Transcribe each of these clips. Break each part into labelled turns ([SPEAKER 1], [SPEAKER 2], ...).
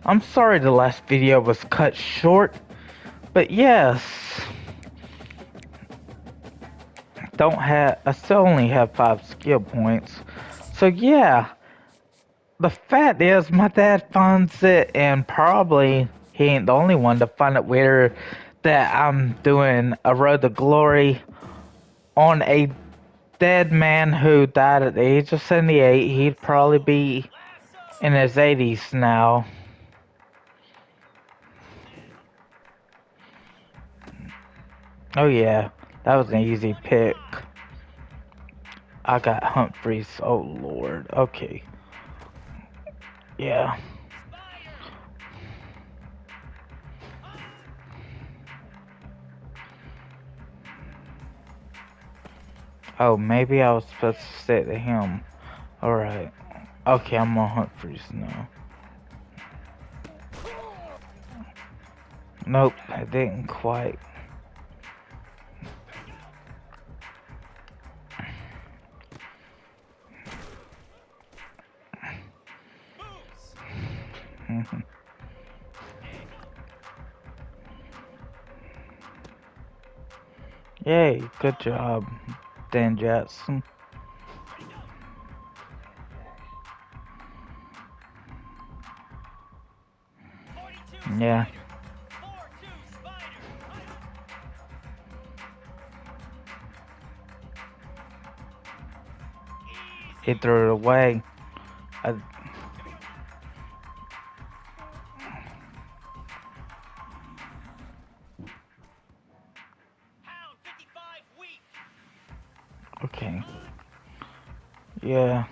[SPEAKER 1] I'm sorry the last video was cut short, but yes, I still only have 5 skill points. So yeah, the fact is my dad finds it, and probably he ain't the only one to find it weird that I'm doing a Road to Glory on a dead man who died at the age of 78. He'd probably be in his 80s now. Oh yeah, that was an easy pick. I got Humphreys. Oh lord. Okay. Yeah. Oh, maybe I was supposed to stick to him. Alright. Okay, I'm on Humphreys now. Nope, I didn't quite. Yay, good job, Dan Jackson. Yeah. He threw it away. I, okay. Yeah.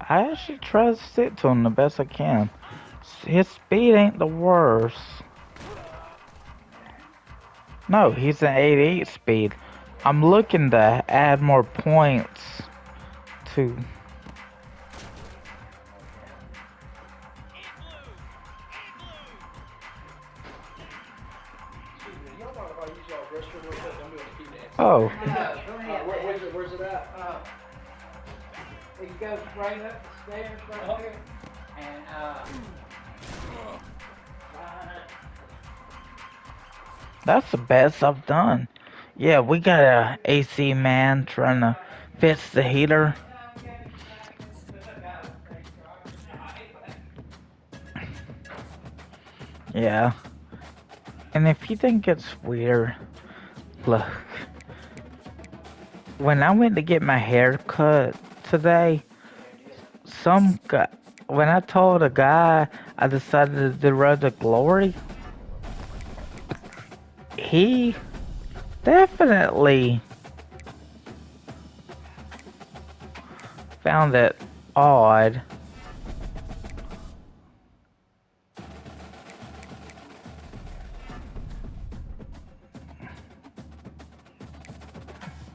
[SPEAKER 1] I actually try to stick to him the best I can. His speed ain't the worst. No, he's an 88 speed. I'm looking to add more points to... Oh.
[SPEAKER 2] Where's it at? It goes right up the stairs right here. And,
[SPEAKER 1] That's the best I've done. Yeah, we got a AC man trying to fix the heater. Yeah. And if you think it's weird, look. When I went to get my hair cut today, some guy, when I told a guy I decided to do Road to Glory, he definitely found it odd.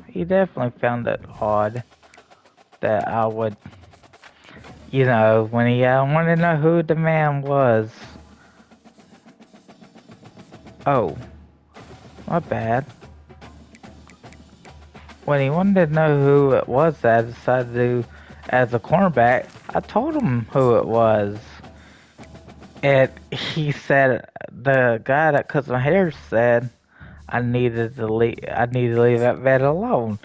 [SPEAKER 1] He definitely found it odd that I would, when he wanted to know who the man was. Oh, my bad. When he wanted to know who it was that I decided to do as a cornerback, I told him who it was. And he said, the guy that cuts my hair said I needed to leave that vet alone.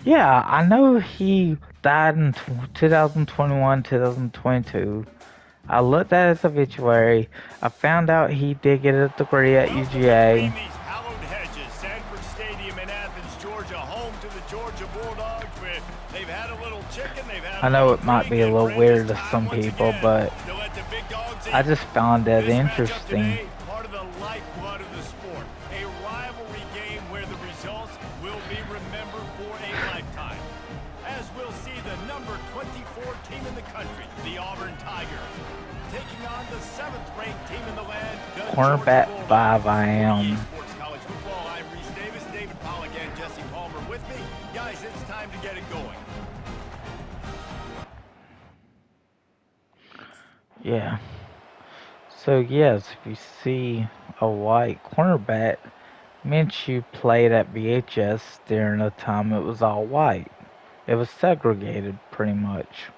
[SPEAKER 1] Yeah, I know he died in 2021, 2022. I looked at his obituary. I found out he did get a degree at UGA.
[SPEAKER 3] Sanford Stadium in Athens, Georgia, home to the Georgia Bulldogs, where they've had a little chicken, they've had
[SPEAKER 1] I
[SPEAKER 3] a
[SPEAKER 1] know
[SPEAKER 3] little
[SPEAKER 1] it might
[SPEAKER 3] drink,
[SPEAKER 1] be a
[SPEAKER 3] and
[SPEAKER 1] little
[SPEAKER 3] friends,
[SPEAKER 1] weird
[SPEAKER 3] it's
[SPEAKER 1] to
[SPEAKER 3] time
[SPEAKER 1] some
[SPEAKER 3] once
[SPEAKER 1] people,
[SPEAKER 3] again
[SPEAKER 1] but
[SPEAKER 3] to let the big dogs
[SPEAKER 1] I
[SPEAKER 3] eat.
[SPEAKER 1] just found that
[SPEAKER 3] This matchup
[SPEAKER 1] interesting.
[SPEAKER 3] today, part of the lifeblood of the sport, a rivalry game where the results will be remembered for a lifetime. As we'll see the number 24 team in the country, the Auburn Tigers, taking on the 7th-ranked team in the land, the Georgia
[SPEAKER 1] Cornerback
[SPEAKER 3] Bulldogs.
[SPEAKER 1] 5 I am.
[SPEAKER 3] Sports College Football, I'm Reese Davis, David Pollock and Jesse Palmer with me. Guys, it's time to get it going.
[SPEAKER 1] Yeah. So yes, if you see a white cornerback, Minchew played at BHS during the time it was all white. It was segregated pretty much.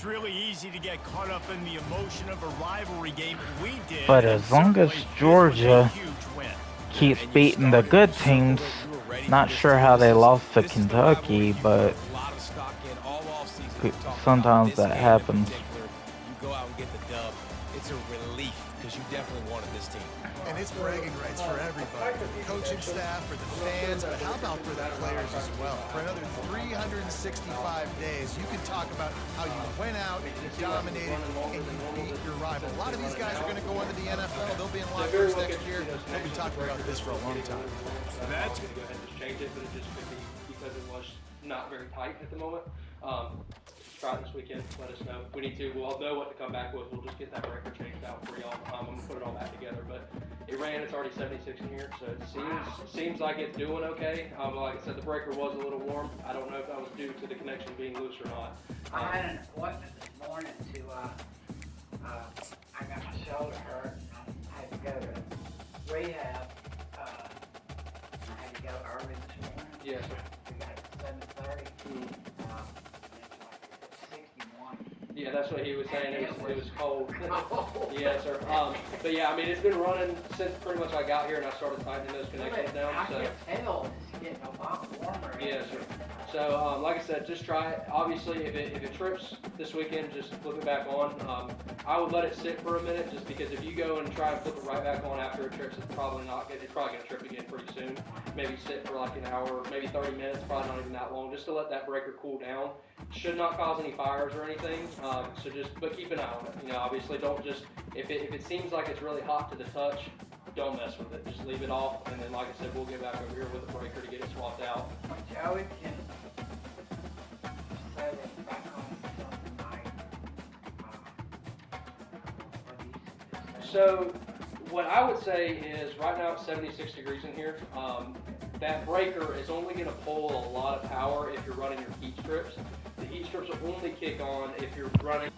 [SPEAKER 3] It's really easy to get caught up in the emotion of a rivalry game. We did.
[SPEAKER 1] But
[SPEAKER 3] And
[SPEAKER 1] as long as
[SPEAKER 3] certainly this was a
[SPEAKER 1] Georgia
[SPEAKER 3] huge win.
[SPEAKER 1] keeps
[SPEAKER 4] And you
[SPEAKER 1] beating the
[SPEAKER 4] started to
[SPEAKER 1] good
[SPEAKER 4] circle
[SPEAKER 1] teams,
[SPEAKER 4] it. You were ready for
[SPEAKER 1] not
[SPEAKER 4] this
[SPEAKER 1] sure
[SPEAKER 4] team.
[SPEAKER 1] how they lost to
[SPEAKER 4] This is the rivalry
[SPEAKER 1] Kentucky,
[SPEAKER 4] you put
[SPEAKER 1] but
[SPEAKER 4] a lot of stock in all offseason. You're talking about
[SPEAKER 1] sometimes
[SPEAKER 4] this
[SPEAKER 1] that
[SPEAKER 4] game in
[SPEAKER 1] happens.
[SPEAKER 4] particular. You go out and get the dub. It's a relief because you definitely wanted this team.
[SPEAKER 5] And it's bragging rights for everybody, for the coaching staff, for the fans, but how about for the players as well? For another 365 days, you can talk about how you went out, you dominated, and you beat your rival. A lot of these guys are going to go into the NFL. They'll be in lockers next year. They'll be talking about this for a long time.
[SPEAKER 3] That's
[SPEAKER 6] going to go ahead and just change it, but it just could be because it was not very tight at the moment. Try it this weekend. Let us know. If we need to, we'll know what to come back with. We'll just get that breaker changed out for y'all. I'm going to put it all back together. But it ran. It's already 76 in here, so it seems like it's doing okay. Like I said, the breaker was a little warm. I don't know if that was due to the connection being loose or not.
[SPEAKER 2] I had an appointment this morning to, I got my shoulder hurt and I had to go to rehab. I had to go early this morning.
[SPEAKER 6] Yes, sir.
[SPEAKER 2] We got at 7:30. It's like 61.
[SPEAKER 6] Yeah, that's what he was saying. It was cold.
[SPEAKER 2] Oh.
[SPEAKER 6] Yeah, sir. But yeah, I mean, it's been running since pretty much I got here and I started tightening those connections down.
[SPEAKER 2] I
[SPEAKER 6] So.
[SPEAKER 2] can tell it's getting a lot warmer.
[SPEAKER 6] Yeah, sure. So, like I said, just try it. Obviously, if it trips this weekend, just flip it back on. I would let it sit for a minute, just because if you go and try and flip it right back on after it trips, it's probably going to trip again pretty soon. Maybe sit for like an hour, maybe 30 minutes, probably not even that long, just to let that breaker cool down. Should not cause any fires or anything. But keep an eye on it. You know, obviously, don't just if it seems like it's really hot to the touch, don't mess with it. Just leave it off, and then, like I said, we'll get back over here with the breaker to get it swapped out.
[SPEAKER 2] Joey can set it back on something like,
[SPEAKER 6] So what I would say is right now it's 76 degrees in here. That breaker is only going to pull a lot of power if you're running your heat strips. The heat strips will only kick on if you're running.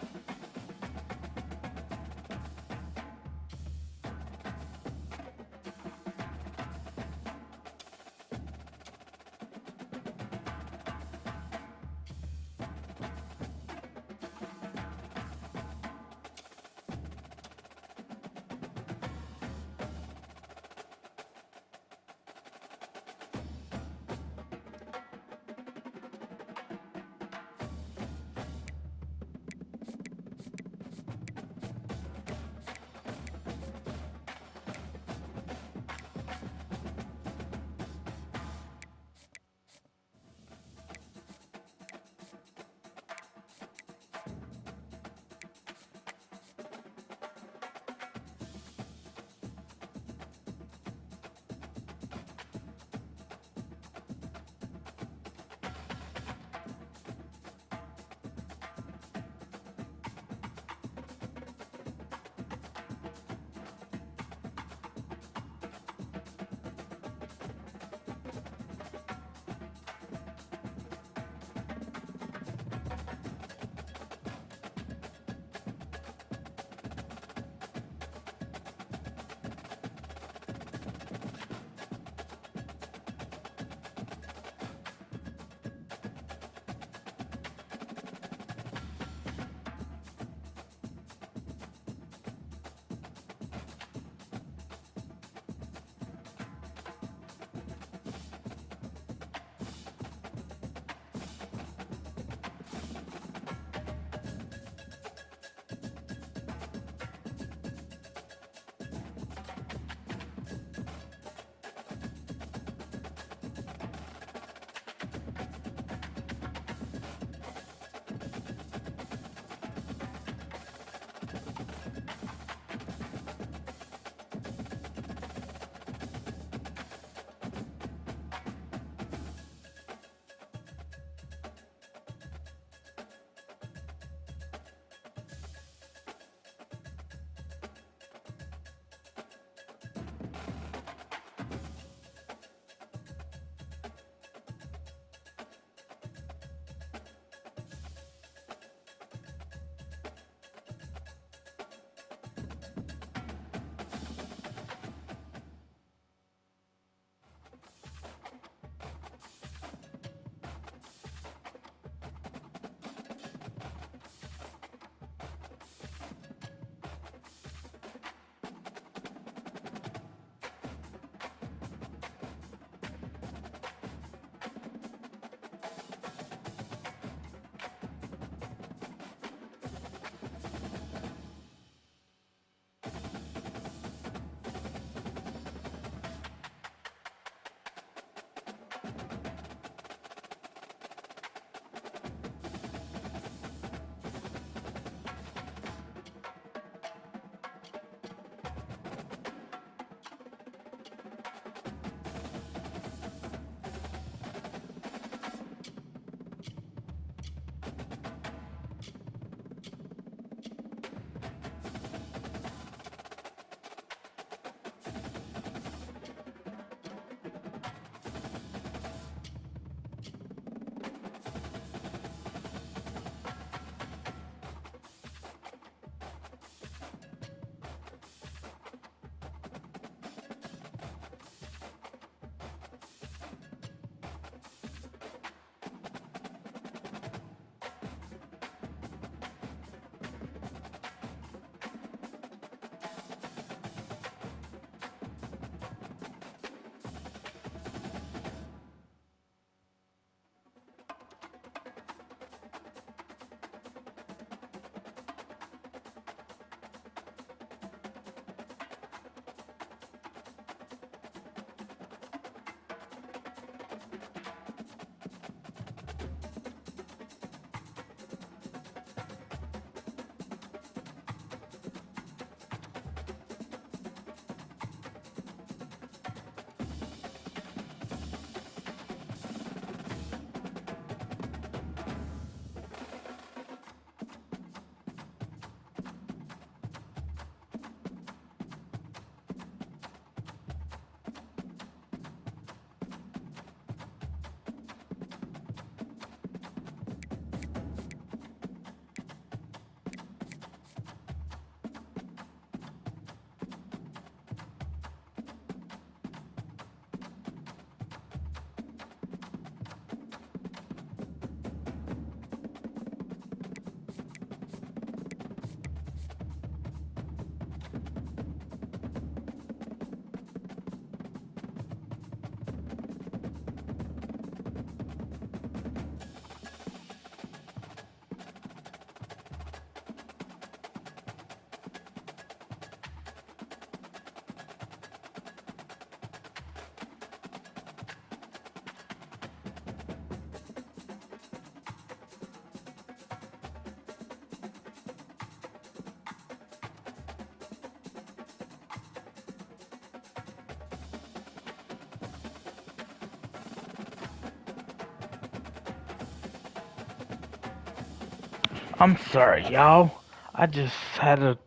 [SPEAKER 1] I'm sorry, y'all. I just had to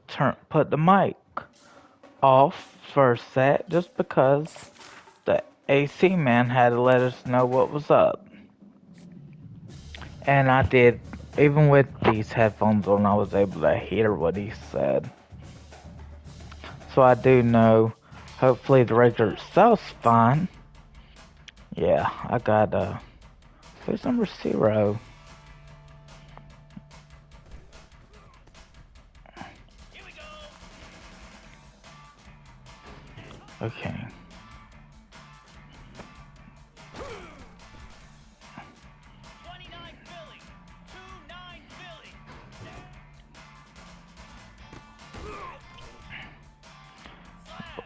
[SPEAKER 1] put the mic off for a sec just because the AC man had to let us know what was up. And I did, even with these headphones on, I was able to hear what he said. So I do know, hopefully the record itself's fine. Yeah, I got, who's number 0? Okay.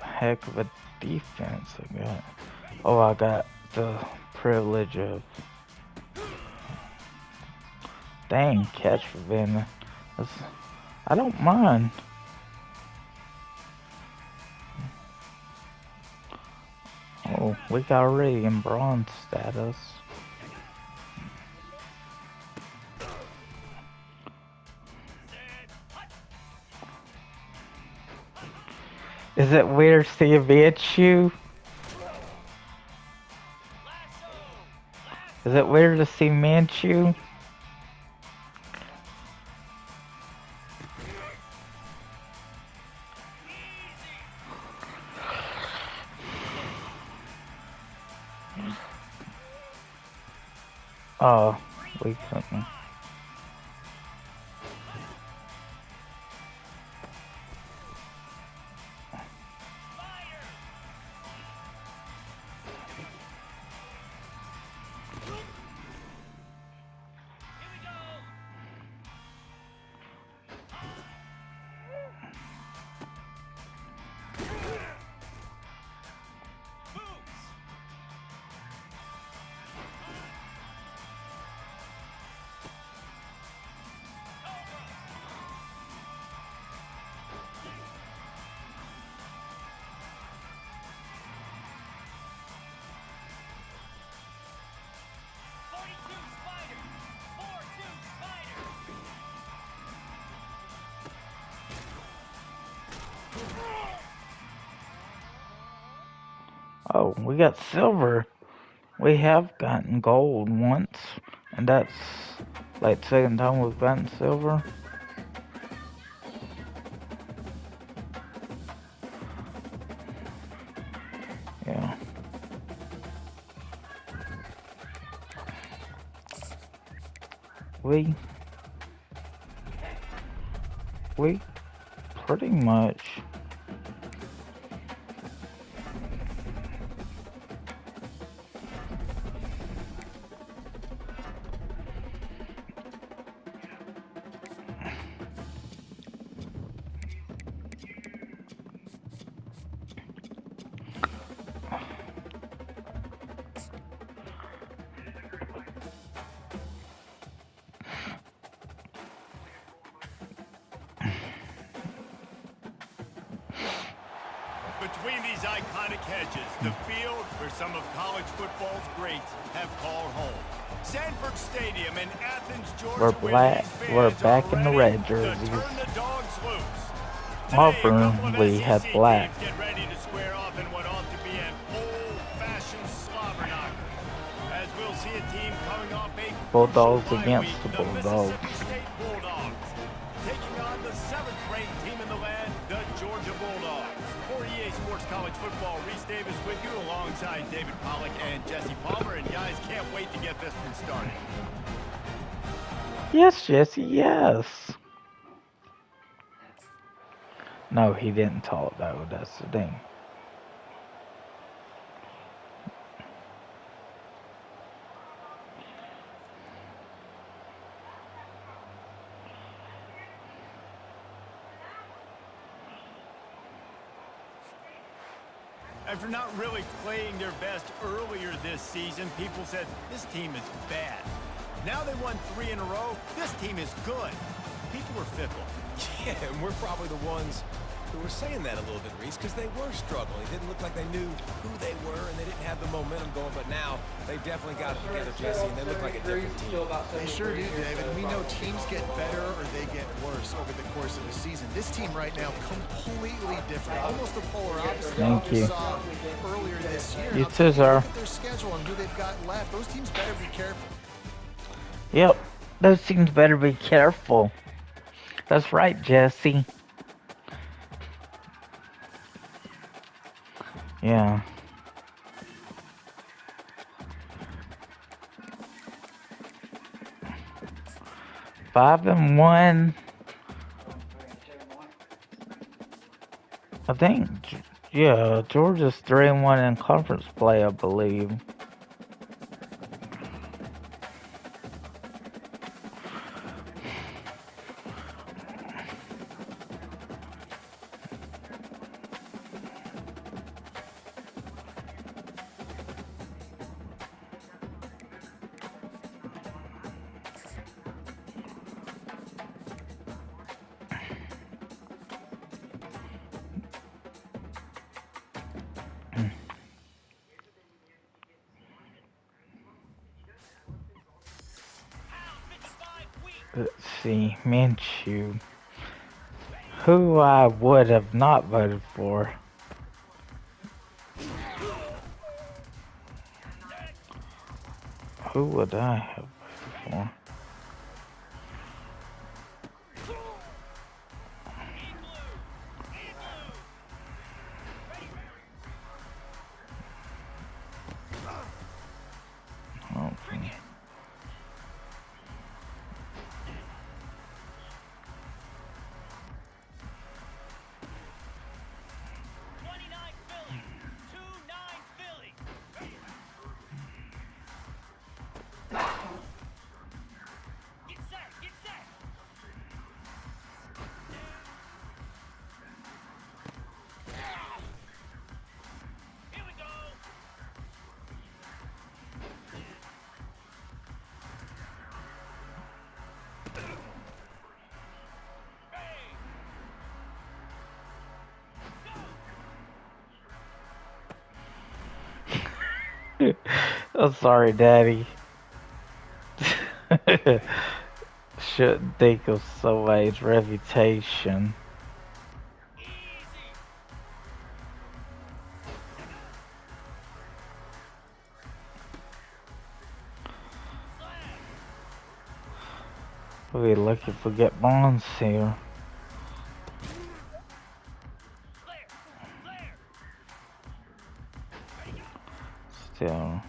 [SPEAKER 1] Heck of a defense I got. Oh, I got the privilege of dang catch for being. I don't mind. Oh, we got already in bronze status. Is it weird seeing Minchew? Is it weird to see Minchew? Oh, we couldn't. Oh, we got silver. We have gotten gold once, and that's like the second time we've gotten silver. Yeah. We pretty much.
[SPEAKER 3] Between these iconic hedges, the field where some of college football's greats have called home. Sanford Stadium in Athens, Georgia,
[SPEAKER 1] We're
[SPEAKER 3] where
[SPEAKER 1] black.
[SPEAKER 3] these
[SPEAKER 1] We're
[SPEAKER 3] fans
[SPEAKER 1] back
[SPEAKER 3] are
[SPEAKER 1] in the
[SPEAKER 3] ready
[SPEAKER 1] red
[SPEAKER 3] to
[SPEAKER 1] jerseys.
[SPEAKER 3] turn the dogs loose. Today, a
[SPEAKER 1] Auburn,
[SPEAKER 3] couple of
[SPEAKER 1] we had
[SPEAKER 3] SEC
[SPEAKER 1] black.
[SPEAKER 3] teams get ready to square off in what ought to be an old-fashioned slobber knocker. As we'll see a team coming off a
[SPEAKER 1] Bulldogs
[SPEAKER 3] crucial bye
[SPEAKER 1] against
[SPEAKER 3] week,
[SPEAKER 1] the
[SPEAKER 3] the
[SPEAKER 1] Bulldogs.
[SPEAKER 3] Mississippi State Bulldogs, taking on the 7th-ranked team in the land, the Georgia Bulldogs. For EA Sports College Football, Reese Davis with you alongside David Pollack and Jesse Palmer. And guys, can't wait to get this one started.
[SPEAKER 1] Yes, Jesse, yes. No, he didn't talk though, that's the thing.
[SPEAKER 3] After not really playing their best earlier this season, people said, this team is bad. Now they won 3 in a row. This team is good. People were fickle.
[SPEAKER 4] Yeah, and we're probably the ones who were saying that a little bit, Reese, because they were struggling. It didn't look like they knew who they were, and they didn't have have the momentum going, but now they definitely got it together, Jesse, and they look like a different team.
[SPEAKER 5] They sure do, David. We know teams get better or they get worse over the course of the season. This team right now, completely different. Almost the polar opposite of what we saw earlier this year.
[SPEAKER 1] You
[SPEAKER 5] Now,
[SPEAKER 1] too,
[SPEAKER 5] look
[SPEAKER 1] sir.
[SPEAKER 5] at their schedule and who they've got left. Those teams better be careful.
[SPEAKER 1] Yep, those teams better be careful. That's right, Jesse. Yeah. Five and one. I think, yeah, Georgia's 3-1 in conference play, I believe. Let's see, Minchew. Who I would have not voted for. Who would I have voted for? Okay. I'm sorry, Daddy. Shouldn't think of somebody's reputation. We're lucky if we get Bonds here. Still.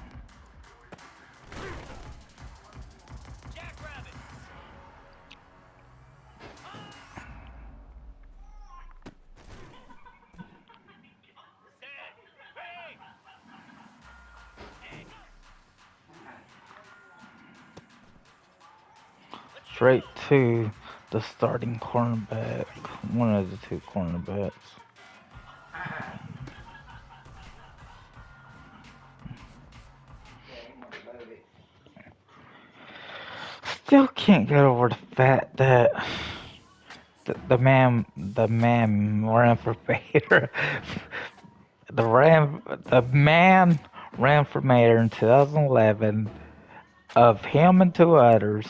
[SPEAKER 1] Straight to the starting cornerback. One of the two cornerbacks. Still can't get over the fact that the man ran for mayor. The man ran for mayor in 2011. Of him and two others,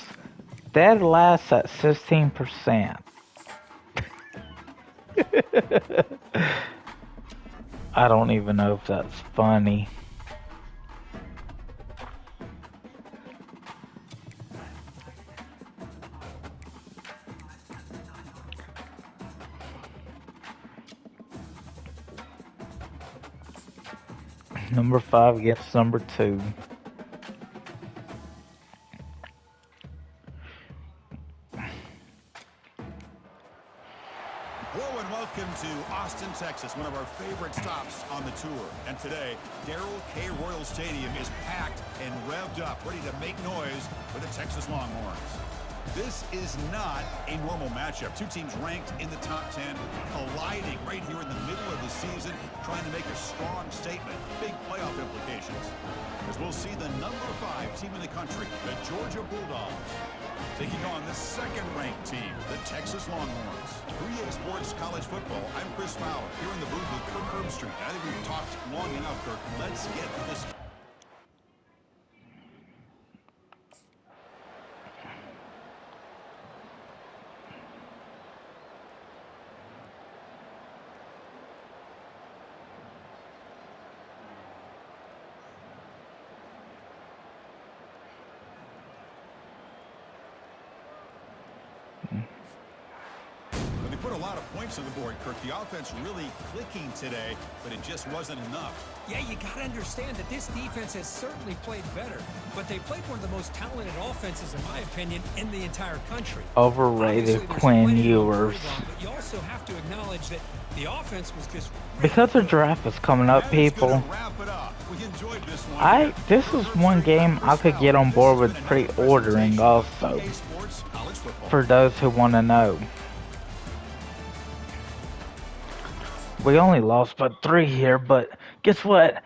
[SPEAKER 1] dead last at 16%. I don't even know if that's funny. Number 5 against number 2.
[SPEAKER 7] Hello and welcome to Austin, Texas, one of our favorite stops on the tour. And today, Darrell K. Royal Stadium is packed and revved up, ready to make noise for the Texas Longhorns. This is not a normal matchup. Two teams ranked in the top 10, colliding right here in the middle of the season, trying to make a strong statement. Big playoff implications. As we'll see the number 5 team in the country, the Georgia Bulldogs, Taking on the second-ranked team, the Texas Longhorns. 3A Sports College Football, I'm Chris Fowler, here in the booth with Kirk Herbstreit. I think we've talked long enough, Kirk. Let's get to this. Put a lot of points on the board, Kirk. The offense really clicking today, but it just wasn't enough.
[SPEAKER 8] Yeah, you got to understand that this defense has certainly played better, but they played one of the most talented offenses, in my opinion, in the entire country.
[SPEAKER 1] Overrated Quinn Ewers.
[SPEAKER 8] But you also have to acknowledge that the offense was just
[SPEAKER 1] because the draft is coming up, people. This is one game I could get on board with pre-ordering also. For those who want to know. We only lost by 3 here, but guess what?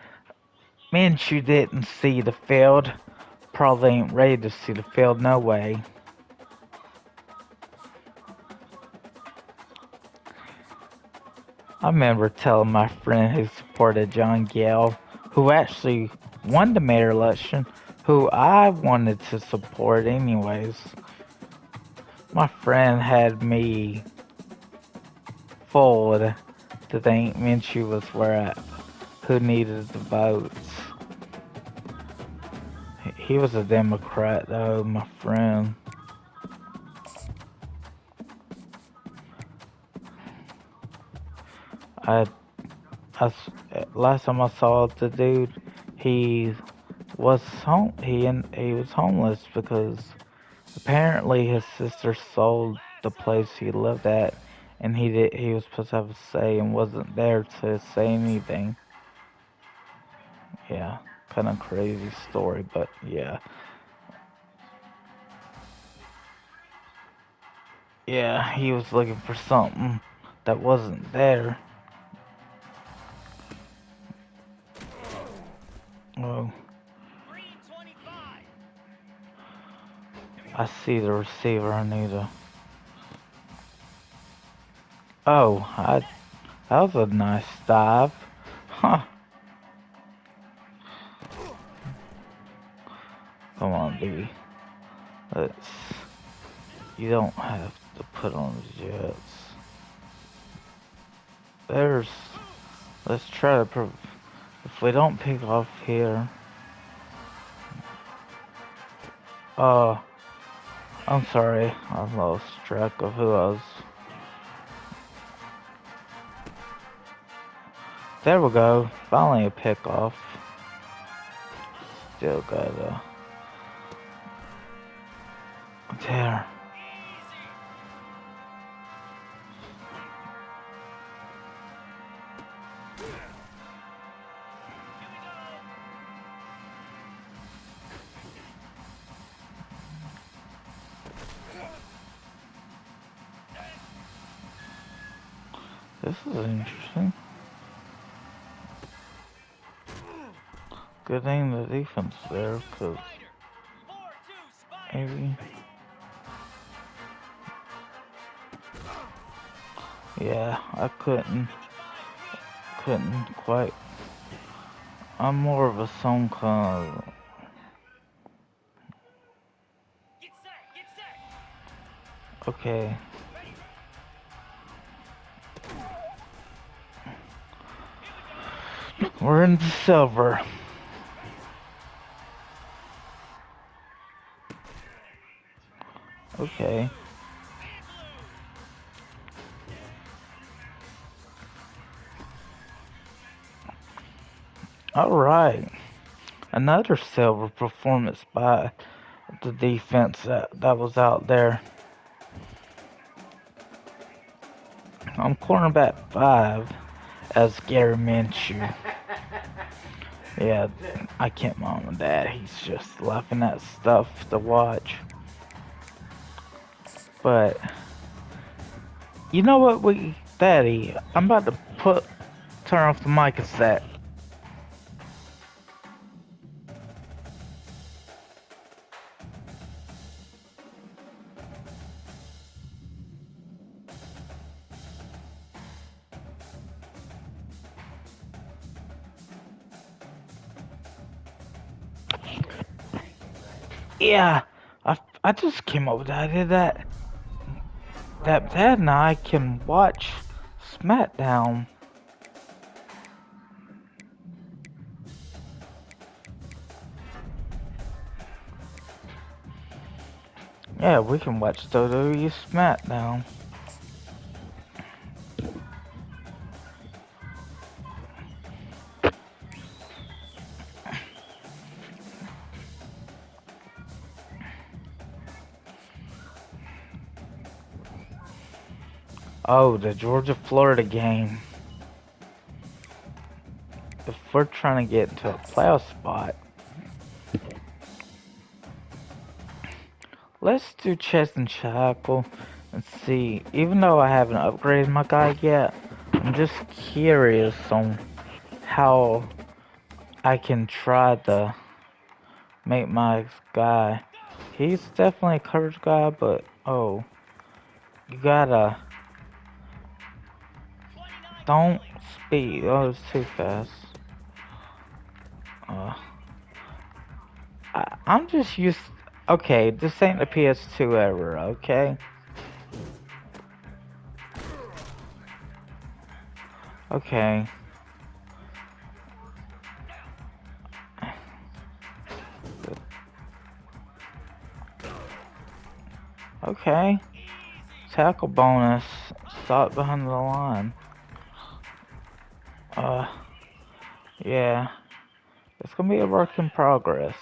[SPEAKER 1] Minchew didn't see the field. Probably ain't ready to see the field, no way. I remember telling my friend who supported John Gale, who actually won the mayor election, who I wanted to support anyways. My friend had me fooled to think Minchew was who needed the votes. He was a Democrat though, my friend. Last time I saw the dude, he was homeless because apparently his sister sold the place he lived at, and he was supposed to have a say and wasn't there to say anything. Yeah, kind of crazy story, but yeah. Yeah, he was looking for something that wasn't there. Oh. I see the receiver. I need to. Oh, that was a nice dive. Huh. Come on, B. You don't have to put on the jets. Let's try to if we don't pick off here. I'm sorry, I lost track of who I was. There we go, finally a pick off. Still gotta. There. This is interesting. Good thing the defense there, cause maybe. Yeah, I couldn't quite. I'm more of a zone kind of. Okay. We're in the silver. Okay. Alright. Another silver performance by the defense that was out there. I'm cornerback 5 as Gary Minchew. Yeah, I can't mom and dad. He's just laughing at stuff to watch. But you know what, Daddy, I'm about to turn off the mic a sec. Yeah, I just came up with the idea that Dad and I can watch SmackDown. Yeah, we can watch WWE SmackDown. Oh, the Georgia-Florida game. If we're trying to get into a playoff spot, let's do chest and shackle and see. Even though I haven't upgraded my guy yet, I'm just curious on how I can try to make my guy. He's definitely a coverage guy, but oh, you gotta don't speed. Oh, it's too fast. Uh, I'm just used. Okay, this ain't the PS2 era. Okay. Okay. Okay. Tackle bonus. Stop behind the line. Uh, yeah. It's gonna be a work in progress.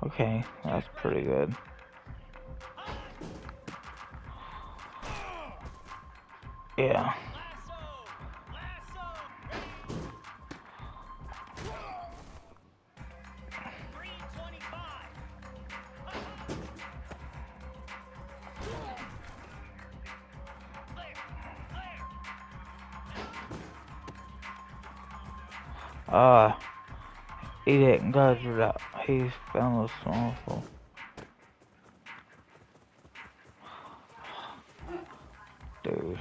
[SPEAKER 1] Okay, that's pretty good. Yeah. Uh, he didn't go through that. He found a small hole. Dude.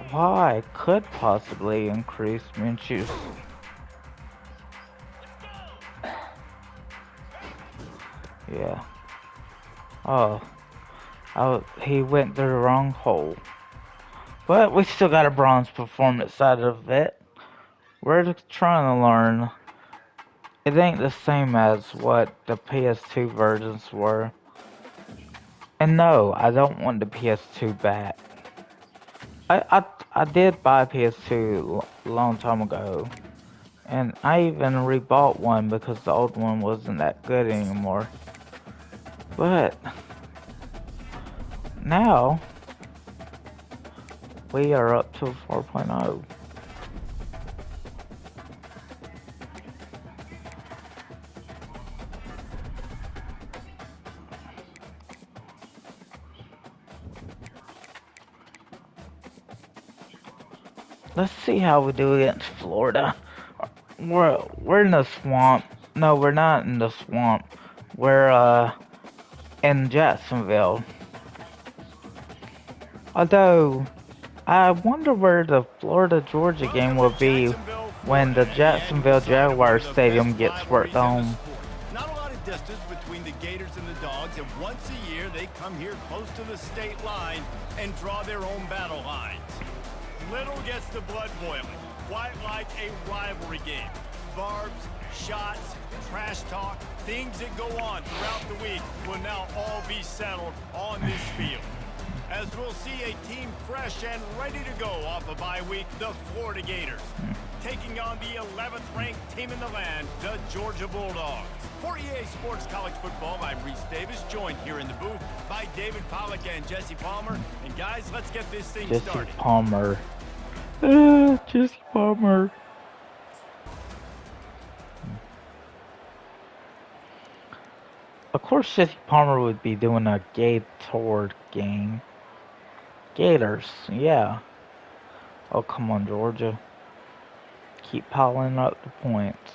[SPEAKER 1] Why could possibly increase Minchew's. Yeah. Oh. Oh, he went through the wrong hole. But we still got a bronze performance out of it. We're just trying to learn. It ain't the same as what the PS2 versions were. And no, I don't want the PS2 back. I did buy a PS2 a long time ago. And I even rebought one because the old one wasn't that good anymore. But now we are up to 4.0. Let's see how we do against Florida. We're in the swamp. No, we're not in the swamp. We're in Jacksonville. Although I wonder where the Florida Georgia game will be when the Jacksonville Jaguars Stadium gets worked on.
[SPEAKER 3] Not a lot of distance between the Gators and the Dogs, and once a year they come here close to the state line and draw their own battle lines. Little gets the blood boiling, quite like a rivalry game. Barbs, shots, trash talk, things that go on throughout the week will now all be settled on this field. As we'll see a team fresh and ready to go off a bye week, the Florida Gators, taking on the 11th ranked team in the land, the Georgia Bulldogs. For EA Sports College Football, I'm Reese Davis, joined here in the booth by David Pollack and Jesse Palmer. And guys, let's get this thing started.
[SPEAKER 1] Jesse Palmer. Jesse Palmer. Of course, Jesse Palmer would be doing a Gator game. Gators, yeah. Oh, come on, Georgia. keep piling up the points.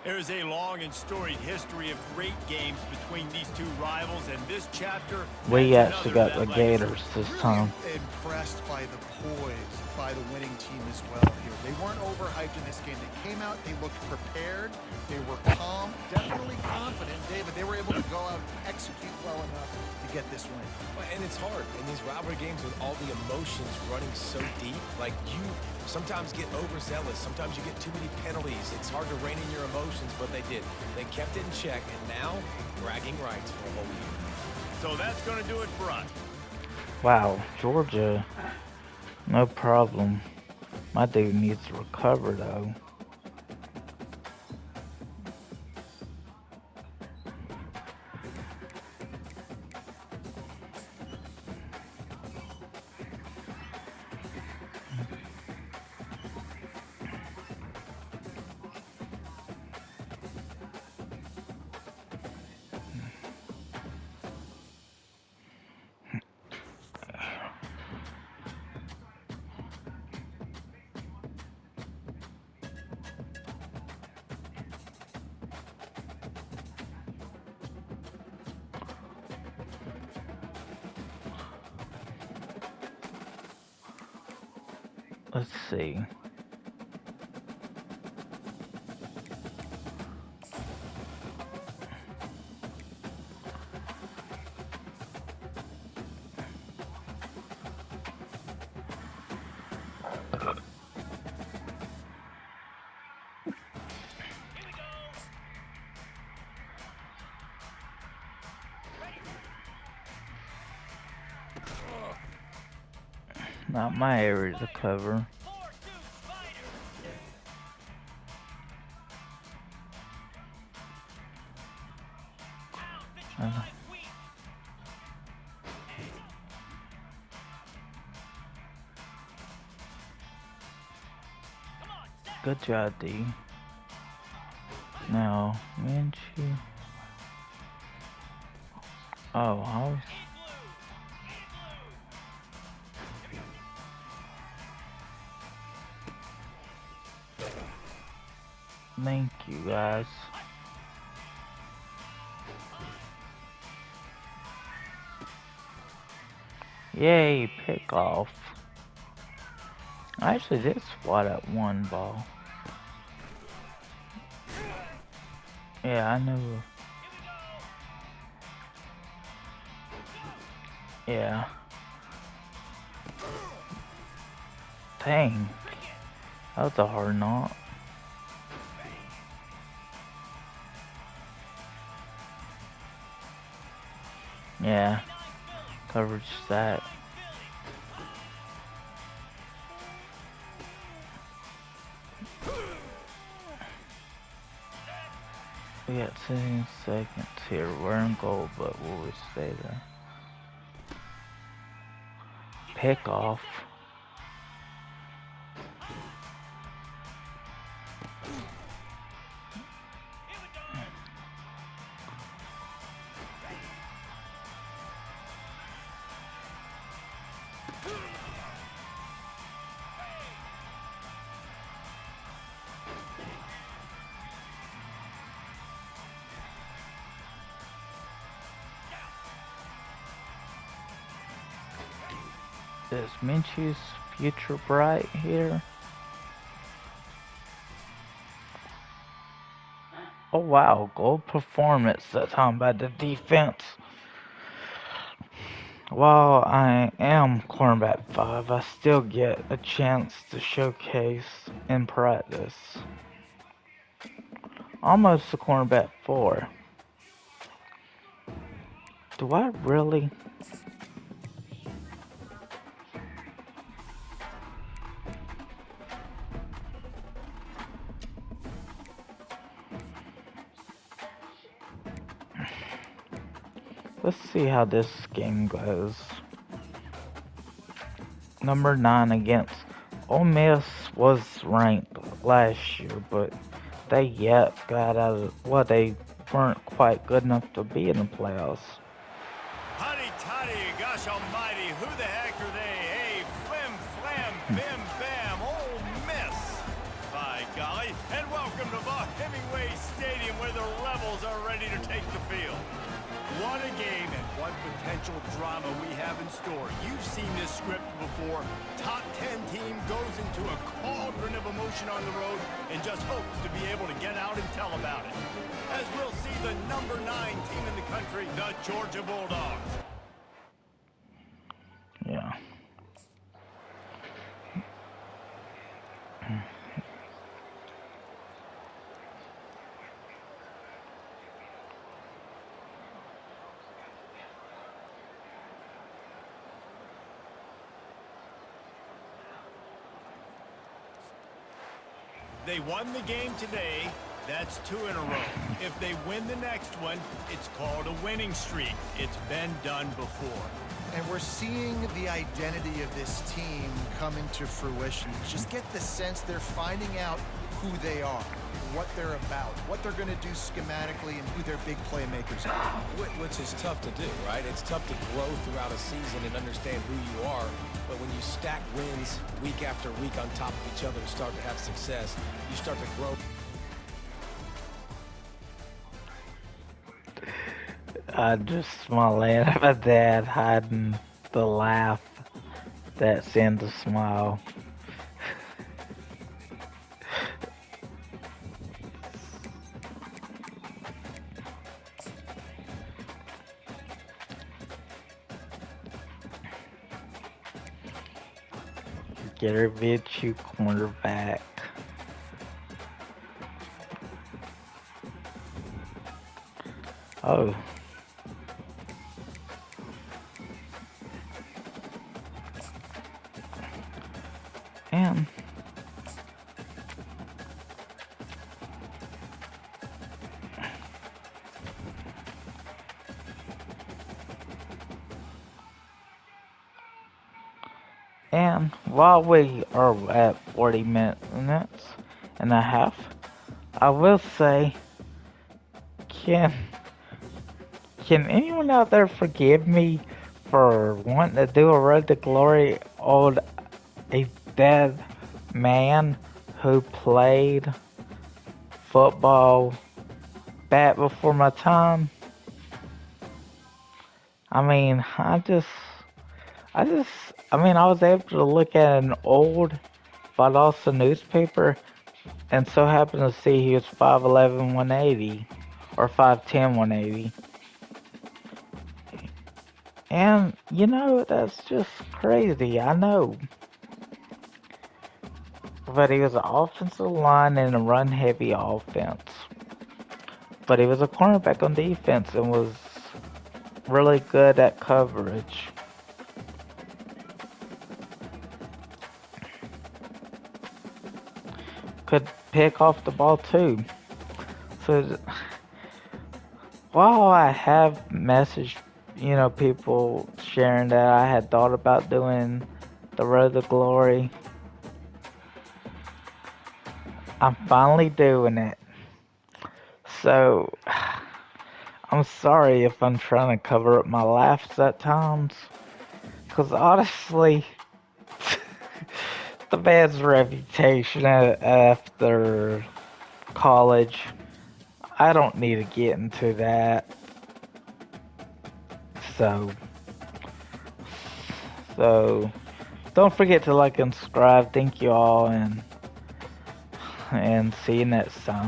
[SPEAKER 3] There's a long and storied history of great games between these two rivals, and this chapter
[SPEAKER 1] We
[SPEAKER 3] adds
[SPEAKER 1] actually
[SPEAKER 3] another
[SPEAKER 1] got
[SPEAKER 3] to
[SPEAKER 1] the
[SPEAKER 3] that legacy.
[SPEAKER 1] Gators this
[SPEAKER 5] Really
[SPEAKER 1] time.
[SPEAKER 5] impressed by the poise by the winning team as well here. They weren't overhyped in this game. They came out, they looked prepared, they were calm, definitely confident, David. They were able to go out and execute well enough to get this win.
[SPEAKER 4] And it's hard in these rivalry games with all the emotions running so deep. Like, you sometimes get overzealous. Sometimes you get too many penalties. It's hard to rein in your emotions, but they did. They kept it in check, and now bragging rights for a whole year.
[SPEAKER 3] So that's going to do it for us.
[SPEAKER 1] Wow, Georgia, no problem. My dude needs to recover though. Let's see. Not my area to cover. Good job, D. Now, Minchew. Oh, I was... Thank you, guys. Yay, pick off. I actually did swat at one ball. Yeah, I knew. Yeah. Dang. That was a hard knot. Yeah. Coverage that. We got 10 seconds here. We're in goal, but we'll stay there. Pick off. Is Minchew's future bright here? Oh wow, gold performance that time by the defense. While I am cornerback 5, I still get a chance to showcase in practice. Almost a cornerback 4. Do I really? Let's see how this game goes. Number 9 against Ole Miss was ranked last year, but they yet got out of, well, they weren't quite good enough to be in the playoffs.
[SPEAKER 3] Hotty toddy, gosh almighty, who the heck are they? Hey, flim flam, bim bam. What a game and what potential drama we have in store. You've seen this script before. Top 10 team goes into a cauldron of emotion on the road and just hopes to be able to get out and tell about it. As we'll see the number 9 team in the country, the Georgia Bulldogs.
[SPEAKER 1] Yeah.
[SPEAKER 3] They won the game today. That's 2 in a row. If they win the next one, it's called a winning streak. It's been done before.
[SPEAKER 5] And we're seeing the identity of this team come into fruition. You just get the sense they're finding out who they are, what they're about, what they're going to do schematically, and who their big playmakers are.
[SPEAKER 4] Which is tough to do, right? It's tough to grow throughout a season and understand who you are. But when you stack wins week after week on top of each other and start to have success, you start to grow.
[SPEAKER 1] I just smiling at my dad hiding the laugh that sends a smile. Get her Minchew cornerback. Oh. And while we are at 40 minutes and a half, I will say, can anyone out there forgive me for wanting to do a Road to Glory on a dead man who played football back before my time? I mean, I was able to look at an old Valdosta newspaper and so happened to see he was 5'11", 180, or 5'10", 180. And, you know, that's just crazy, I know. But he was an offensive line in a run-heavy offense. But he was a cornerback on defense and was really good at coverage. Could pick off the ball too. So while I have messaged, you know, people sharing that I had thought about doing the Road to Glory, I'm finally doing it. So I'm sorry if I'm trying to cover up my laughs at times, because honestly, the man's reputation after college, I don't need to get into that. So don't forget to like and subscribe. Thank you all, and see you next time.